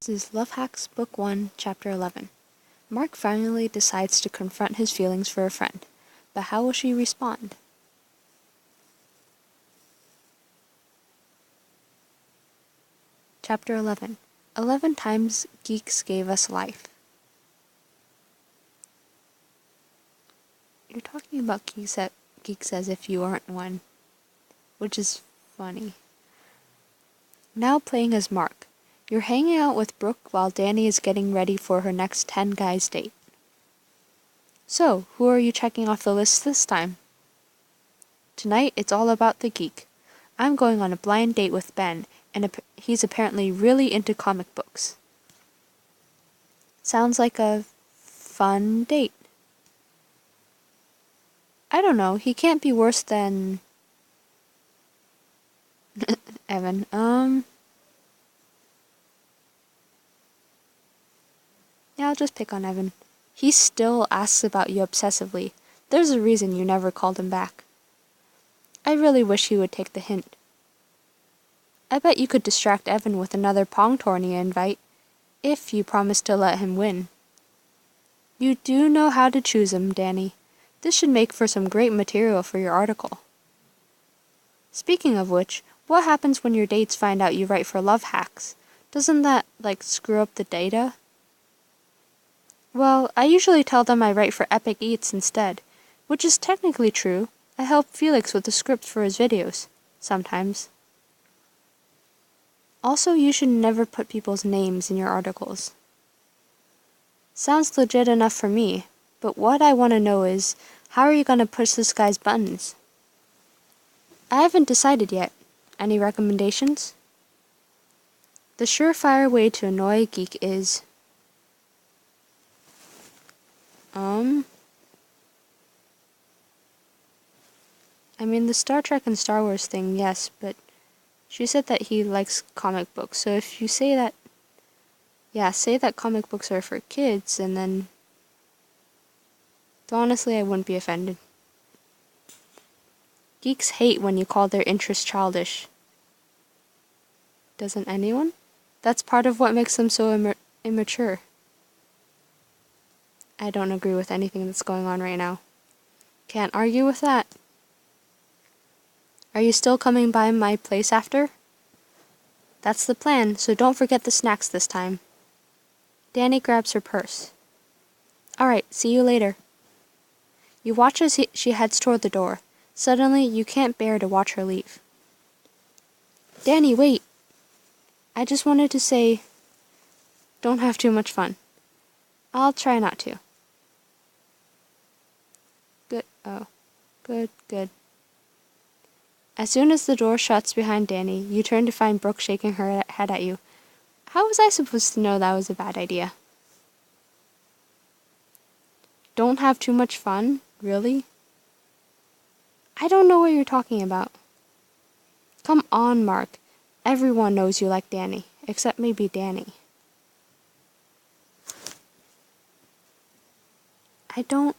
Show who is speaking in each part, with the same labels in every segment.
Speaker 1: This is LoveHacks Book 1, Chapter 11. Mark finally decides to confront his feelings for a friend, but how will she respond? Chapter 11. 11 times geeks gave us life. You're talking about geeks as if you aren't one, which is funny. Now playing as Mark. You're hanging out with Brooke while Danny is getting ready for her next 10 guys date. So, who are you checking off the list this time? Tonight, it's all about the geek. I'm going on a blind date with Ben, and he's apparently really into comic books. Sounds like a fun date. I don't know, he can't be worse than... Evan, Yeah, I'll just pick on Evan. He still asks about you obsessively. There's a reason you never called him back. I really wish he would take the hint. I bet you could distract Evan with another Pong tourney invite, if you promise to let him win. You do know how to choose him, Danny. This should make for some great material for your article. Speaking of which, what happens when your dates find out you write for LoveHacks? Doesn't that, screw up the data? Well, I usually tell them I write for Epic Eats instead, which is technically true. I help Felix with the script for his videos, sometimes. Also, you should never put people's names in your articles. Sounds legit enough for me, but what I want to know is, how are you going to push this guy's buttons? I haven't decided yet. Any recommendations? The surefire way to annoy a geek is... I mean, the Star Trek and Star Wars thing, yes, but she said that he likes comic books, so if you say that... Yeah, say that comic books are for kids, and then... Though honestly, I wouldn't be offended. Geeks hate when you call their interests childish. Doesn't anyone? That's part of what makes them so immature. I don't agree with anything that's going on right now. Can't argue with that. Are you still coming by my place after? That's the plan, so don't forget the snacks this time. Danny grabs her purse. Alright, see you later. You watch as she heads toward the door. Suddenly, you can't bear to watch her leave. Danny, wait! I just wanted to say, don't have too much fun. I'll try not to. Good. As soon as the door shuts behind Danny, you turn to find Brooke shaking her head at you. How was I supposed to know that was a bad idea? Don't have too much fun? Really? I don't know what you're talking about. Come on, Mark. Everyone knows you like Danny, except maybe Danny. I don't...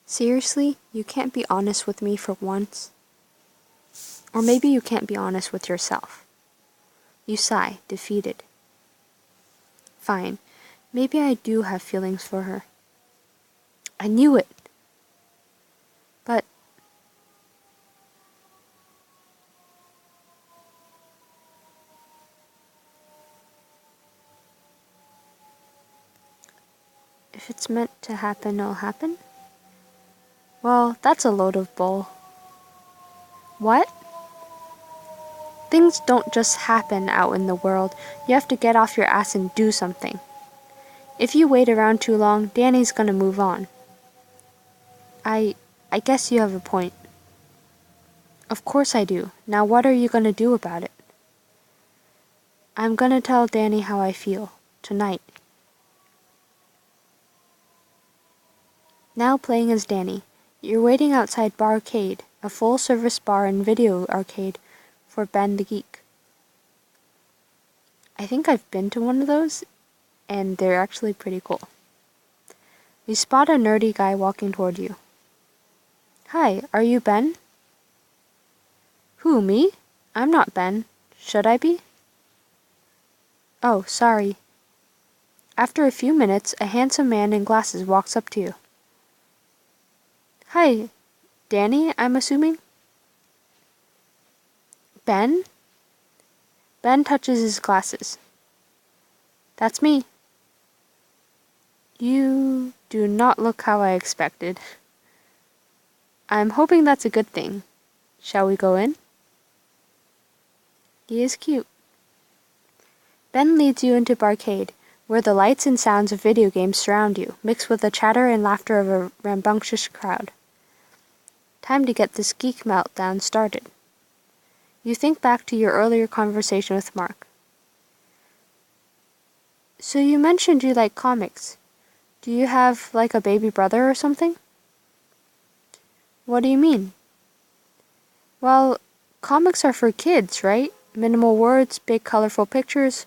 Speaker 1: Seriously, you can't be honest with me for once? Or maybe you can't be honest with yourself. You sigh, defeated. Fine, maybe I do have feelings for her. I knew it. But... if it's meant to happen, it'll happen? Well, that's a load of bull. What? Things don't just happen out in the world. You have to get off your ass and do something. If you wait around too long, Danny's gonna move on. I guess you have a point. Of course I do. Now what are you gonna do about it? I'm gonna tell Danny how I feel. Tonight. Now playing as Danny. You're waiting outside Barcade, a full-service bar and video arcade for Ben the Geek. I think I've been to one of those, and they're actually pretty cool. You spot a nerdy guy walking toward you. Hi, are you Ben? Who, me? I'm not Ben. Should I be? Oh, sorry. After a few minutes, a handsome man in glasses walks up to you. Hi, Danny, I'm assuming? Ben? Ben touches his glasses. That's me. You do not look how I expected. I'm hoping that's a good thing. Shall we go in? He is cute. Ben leads you into Barcade, where the lights and sounds of video games surround you, mixed with the chatter and laughter of a rambunctious crowd. Time to get this geek meltdown started. You think back to your earlier conversation with Mark. So you mentioned you like comics. Do you have, like, a baby brother or something? What do you mean? Well, comics are for kids, right? Minimal words, big colorful pictures.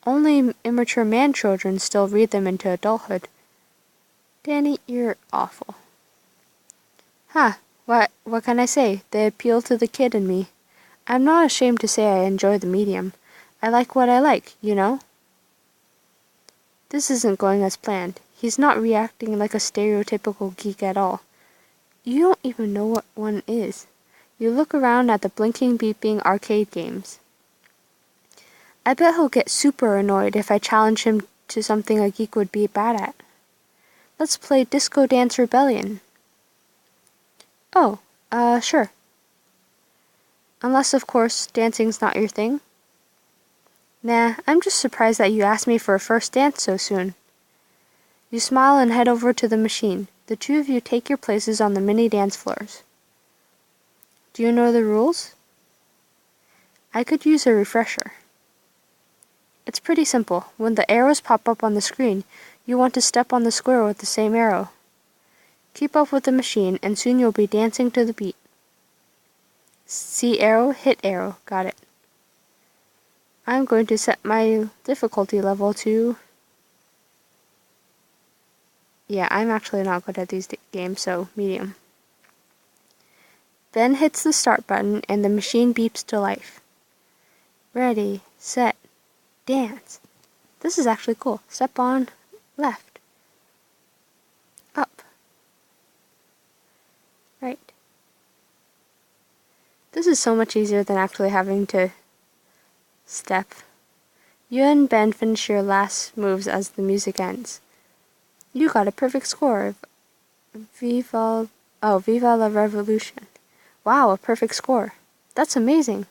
Speaker 1: Only immature man-children still read them into adulthood. Danny, you're awful. Huh, what can I say? They appeal to the kid in me. I'm not ashamed to say I enjoy the medium. I like what I like, you know? This isn't going as planned. He's not reacting like a stereotypical geek at all. You don't even know what one is. You look around at the blinking, beeping arcade games. I bet he'll get super annoyed if I challenge him to something a geek would be bad at. Let's play Disco Dance Rebellion. Oh, sure. Unless, of course, dancing's not your thing. Nah, I'm just surprised that you asked me for a first dance so soon. You smile and head over to the machine. The two of you take your places on the mini dance floors. Do you know the rules? I could use a refresher. It's pretty simple. When the arrows pop up on the screen, you want to step on the square with the same arrow. Keep up with the machine, and soon you'll be dancing to the beat. See arrow, hit arrow. Got it. I'm going to set my difficulty level to... Yeah, I'm actually not good at these games, so medium. Ben hits the start button, and the machine beeps to life. Ready, set, dance. This is actually cool. Step on, left, up, right. This is so much easier than actually having to step. You and Ben finish your last moves as the music ends. You got a perfect score. Viva la Revolution. Wow, a perfect score. That's amazing.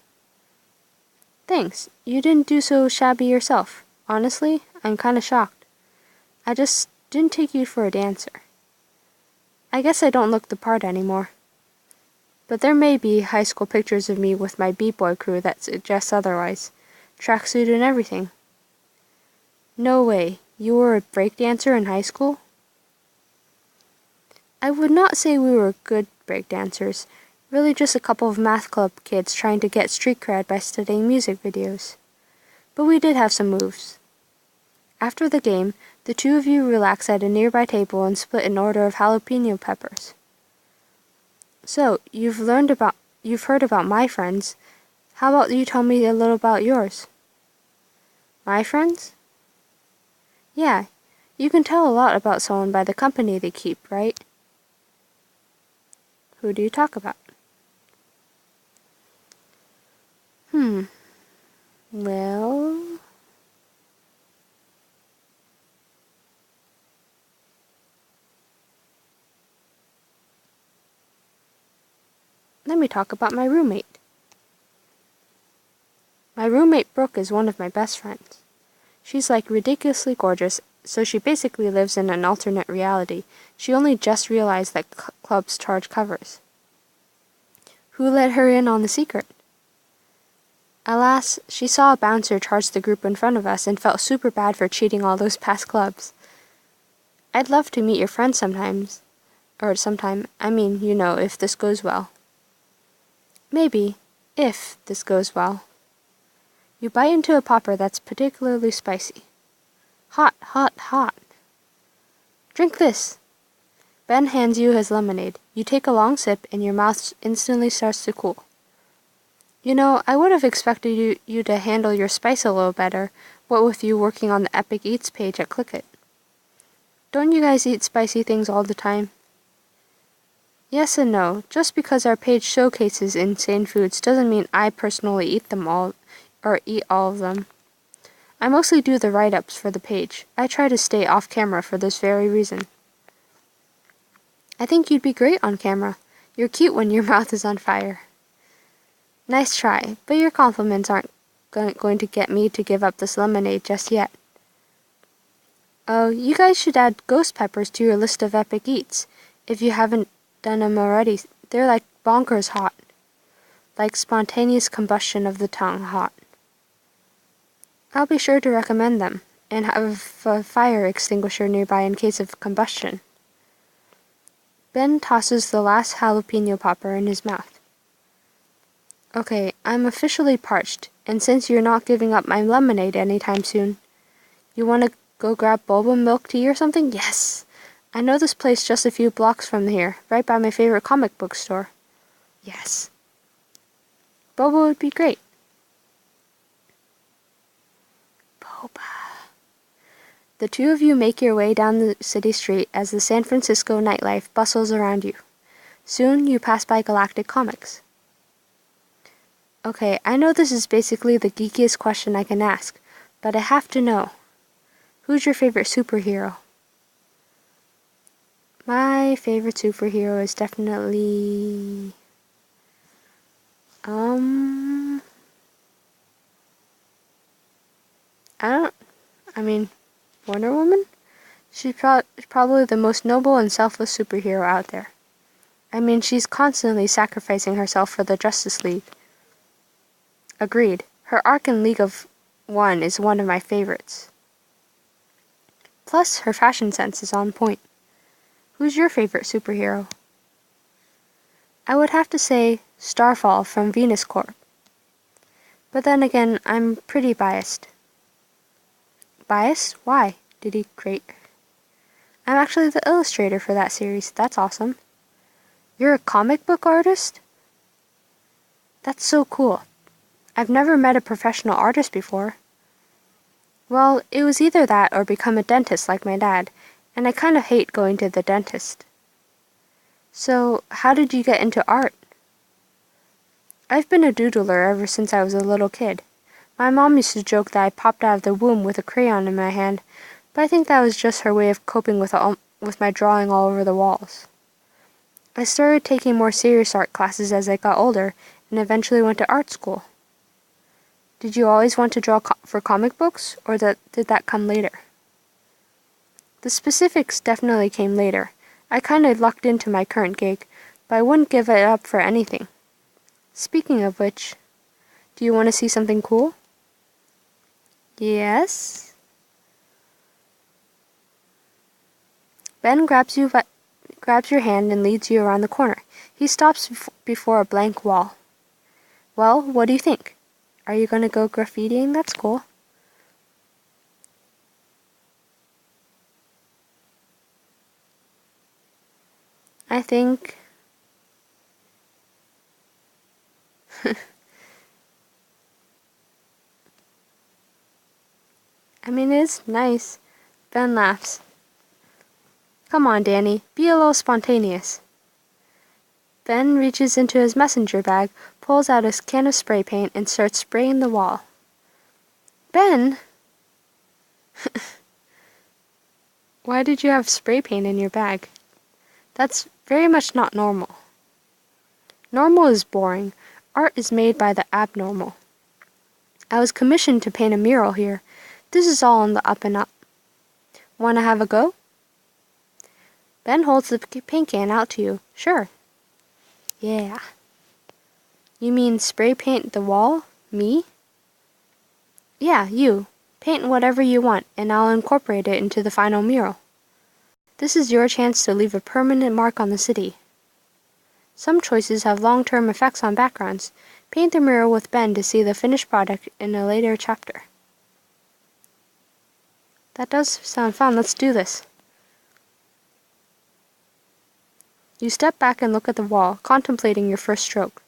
Speaker 1: Thanks. You didn't do so shabby yourself. Honestly, I'm kinda shocked. I just didn't take you for a dancer. I guess I don't look the part anymore. But there may be high school pictures of me with my B-boy crew that suggest otherwise. Tracksuit and everything. No way. You were a breakdancer in high school? I would not say we were good breakdancers. Really just a couple of math club kids trying to get street cred by studying music videos. But we did have some moves. After the game, the two of you relax at a nearby table and split an order of jalapeno peppers. So, you've heard about my friends. How about you tell me a little about yours? My friends? Yeah, you can tell a lot about someone by the company they keep, right? Who do you talk about? Well... Let me talk about my roommate. My roommate Brooke is one of my best friends. She's like ridiculously gorgeous, so she basically lives in an alternate reality. She only just realized that clubs charge covers. Who let her in on the secret? Alas, she saw a bouncer charge the group in front of us and felt super bad for cheating all those past clubs. I'd love to meet your friend sometimes. Or sometime. I mean, you know, if this goes well. Maybe, if this goes well. You bite into a popper that's particularly spicy. Hot, hot, hot. Drink this. Ben hands you his lemonade. You take a long sip and your mouth instantly starts to cool. You know, I would have expected you to handle your spice a little better, what with you working on the Epic Eats page at Clickit. Don't you guys eat spicy things all the time? Yes and no. Just because our page showcases insane foods doesn't mean I personally eat them all, or eat all of them. I mostly do the write-ups for the page. I try to stay off camera for this very reason. I think you'd be great on camera. You're cute when your mouth is on fire. Nice try, but your compliments aren't going to get me to give up this lemonade just yet. Oh, you guys should add ghost peppers to your list of epic eats, if you haven't done them already. They're like bonkers hot. Like spontaneous combustion of the tongue hot. I'll be sure to recommend them, and have a fire extinguisher nearby in case of combustion. Ben tosses the last jalapeno popper in his mouth. Okay, I'm officially parched, and since you're not giving up my lemonade anytime soon, you want to go grab boba milk tea or something? Yes! I know this place just a few blocks from here, right by my favorite comic book store. Yes. Boba would be great. Boba. The two of you make your way down the city street as the San Francisco nightlife bustles around you. Soon you pass by Galactic Comics. Okay, I know this is basically the geekiest question I can ask, but I have to know. Who's your favorite superhero? My favorite superhero is definitely... Wonder Woman? She's probably the most noble and selfless superhero out there. I mean, she's constantly sacrificing herself for the Justice League. Agreed. Her arc in League of One is one of my favorites. Plus, her fashion sense is on point. Who's your favorite superhero? I would have to say Starfall from Venus Corp. But then again, I'm pretty biased. Biased? Why? Did he create... I'm actually the illustrator for that series. That's awesome. You're a comic book artist? That's so cool. I've never met a professional artist before. Well, it was either that or become a dentist like my dad, and I kind of hate going to the dentist. So, how did you get into art? I've been a doodler ever since I was a little kid. My mom used to joke that I popped out of the womb with a crayon in my hand, but I think that was just her way of coping with my drawing all over the walls. I started taking more serious art classes as I got older, and eventually went to art school. Did you always want to draw for comic books, or did that come later? The specifics definitely came later. I kinda lucked into my current gig, but I wouldn't give it up for anything. Speaking of which, do you want to see something cool? Yes? Ben grabs your hand and leads you around the corner. He stops before a blank wall. Well, what do you think? Are you gonna go graffitiing? That's cool. I think... it's nice. Ben laughs. Come on, Danny, be a little spontaneous. Ben reaches into his messenger bag, pulls out a can of spray paint, and starts spraying the wall. Ben? Why did you have spray paint in your bag? That's very much not normal. Normal is boring. Art is made by the abnormal. I was commissioned to paint a mural here. This is all on the up and up. Want to have a go? Ben holds the paint can out to you. Sure. Yeah. You mean spray paint the wall? Me? Yeah, you. Paint whatever you want, and I'll incorporate it into the final mural. This is your chance to leave a permanent mark on the city. Some choices have long-term effects on backgrounds. Paint the mural with Ben to see the finished product in a later chapter. That does sound fun. Let's do this. You step back and look at the wall, contemplating your first stroke.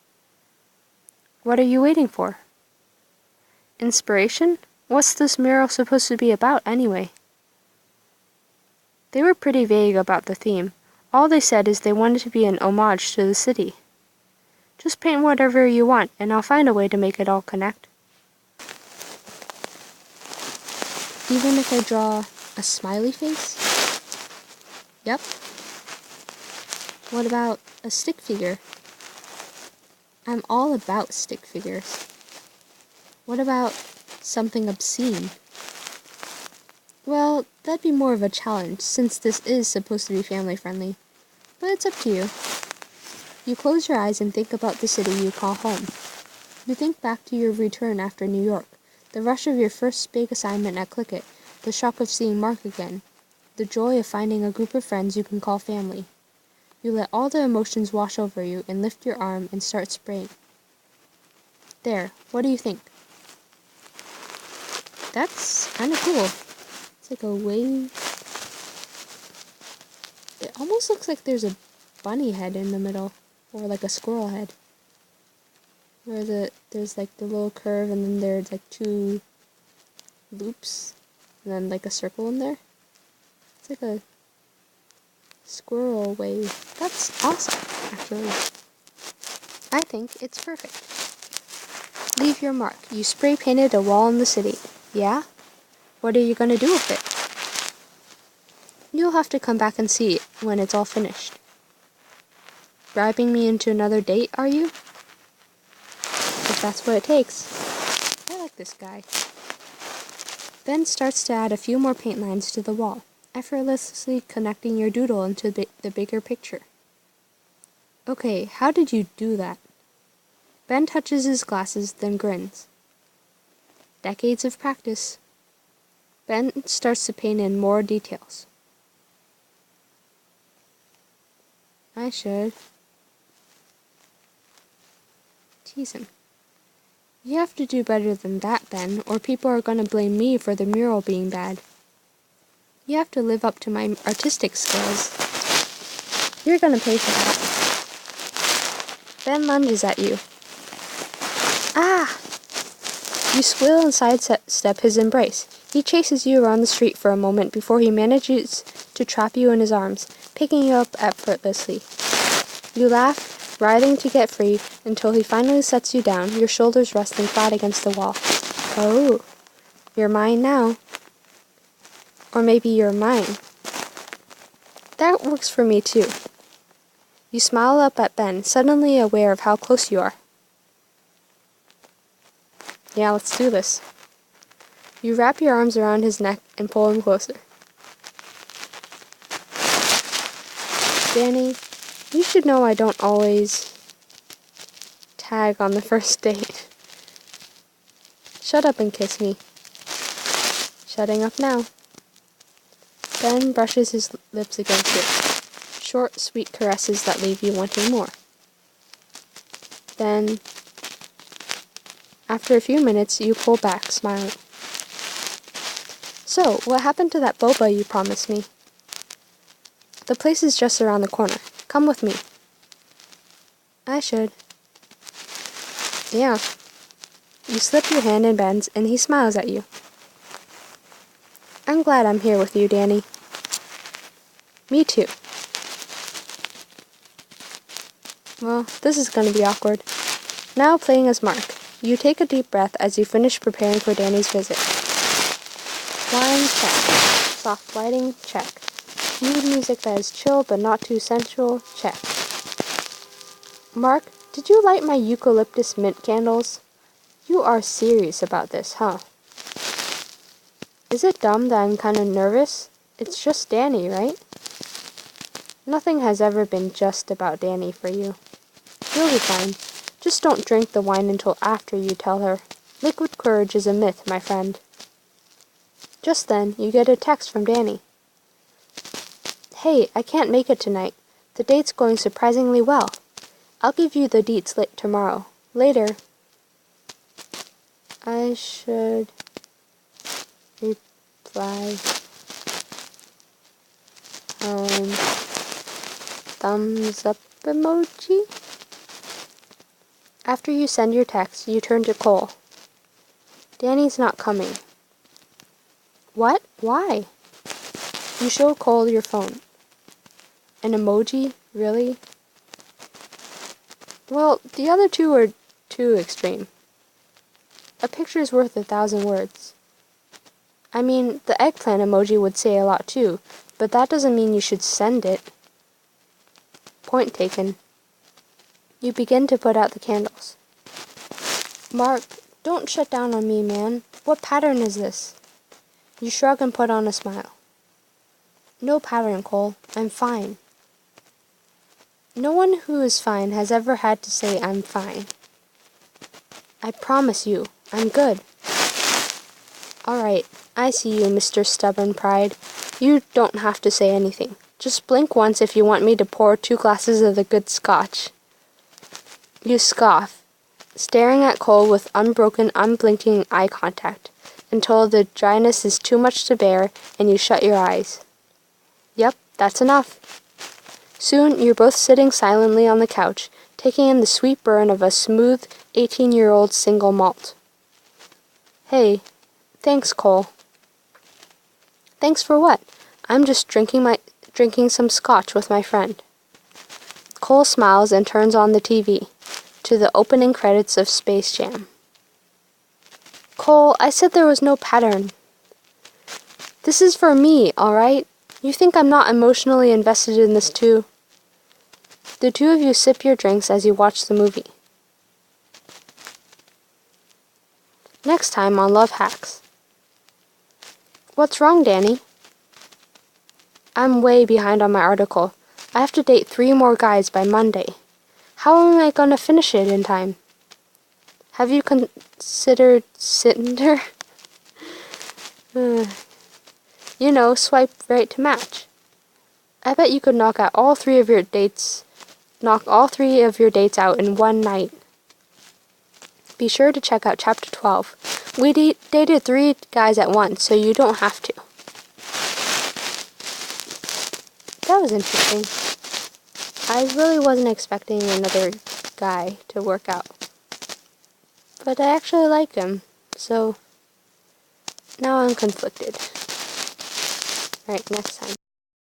Speaker 1: What are you waiting for? Inspiration? What's this mural supposed to be about, anyway? They were pretty vague about the theme. All they said is they wanted to be an homage to the city. Just paint whatever you want, and I'll find a way to make it all connect. Even if I draw a smiley face? Yep. What about a stick figure? I'm all about stick figures. What about something obscene? Well, that'd be more of a challenge, since this is supposed to be family friendly. But it's up to you. You close your eyes and think about the city you call home. You think back to your return after New York, the rush of your first big assignment at Click It, the shock of seeing Mark again, the joy of finding a group of friends you can call family. You let all the emotions wash over you and lift your arm and start spraying. There, what do you think? That's kind of cool. It's like a wave. It almost looks like there's a bunny head in the middle, or like a squirrel head. Where there's like the little curve and then there's like two loops and then like a circle in there. It's like a squirrel wave. That's awesome, actually. I think it's perfect. Leave your mark. You spray painted a wall in the city. Yeah? What are you gonna do with it? You'll have to come back and see it when it's all finished. Bribing me into another date, are you? If that's what it takes. I like this guy. Ben starts to add a few more paint lines to the wall, effortlessly connecting your doodle into the bigger picture. Okay, how did you do that? Ben touches his glasses, then grins. Decades of practice. Ben starts to paint in more details. I should tease him. You have to do better than that, Ben, or people are going to blame me for the mural being bad. You have to live up to my artistic skills. You're going to pay for that. Ben lunges at you. Ah! You squeal and sidestep his embrace. He chases you around the street for a moment before he manages to trap you in his arms, picking you up effortlessly. You laugh, writhing to get free, until he finally sets you down, your shoulders resting flat against the wall. Oh, you're mine now. Or maybe you're mine. That works for me too. You smile up at Ben, suddenly aware of how close you are. Yeah, let's do this. You wrap your arms around his neck and pull him closer. Danny, you should know I don't always tag on the first date. Shut up and kiss me. Shutting up now. Ben brushes his lips against yours. Short, sweet caresses that leave you wanting more. Then, after a few minutes, you pull back, smiling. So, what happened to that boba you promised me? The place is just around the corner. Come with me. I should. Yeah. You slip your hand in Ben's, and he smiles at you. I'm glad I'm here with you, Danny. Me too. Well, this is going to be awkward. Now playing as Mark. You take a deep breath as you finish preparing for Danny's visit. Wine, check. Soft lighting, check. Mood music that is chill but not too sensual, check. Mark, did you light my eucalyptus mint candles? You are serious about this, huh? Is it dumb that I'm kind of nervous? It's just Danny, right? Nothing has ever been just about Danny for you. You'll be fine. Just don't drink the wine until after you tell her. Liquid courage is a myth, my friend. Just then, you get a text from Danny. Hey, I can't make it tonight. The date's going surprisingly well. I'll give you the deets tomorrow. Later. I should reply. Thumbs up emoji? After you send your text, you turn to Cole. Danny's not coming. What? Why? You show Cole your phone. An emoji? Really? Well, the other two are too extreme. A picture's worth 1,000 words. I mean, the eggplant emoji would say a lot too, but that doesn't mean you should send it. Point taken. You begin to put out the candles. Mark, don't shut down on me, man. What pattern is this? You shrug and put on a smile. No pattern, Cole. I'm fine. No one who is fine has ever had to say I'm fine. I promise you, I'm good. Alright, I see you, Mr. Stubborn Pride. You don't have to say anything. Just blink once if you want me to pour 2 glasses of the good scotch. You scoff, staring at Cole with unbroken, unblinking eye contact, until the dryness is too much to bear and you shut your eyes. Yep, that's enough. Soon you're both sitting silently on the couch, taking in the sweet burn of a smooth 18-year-old single malt. Hey, thanks, Cole. Thanks for what? I'm just drinking some scotch with my friend. Cole smiles and turns on the TV, to the opening credits of Space Jam. Cole, I said there was no pattern. This is for me, alright? You think I'm not emotionally invested in this too? The two of you sip your drinks as you watch the movie. Next time on LoveHacks. What's wrong, Danny? I'm way behind on my article. I have to date 3 more guys by Monday. How am I gonna finish it in time? Have you considered Cinder? You know, swipe right to match. I bet you could knock all 3 of your dates out in one night. Be sure to check out chapter 12. We dated 3 guys at once, so you don't have to. That was interesting. I really wasn't expecting another guy to work out. But I actually like him, so now I'm conflicted. Alright, next time.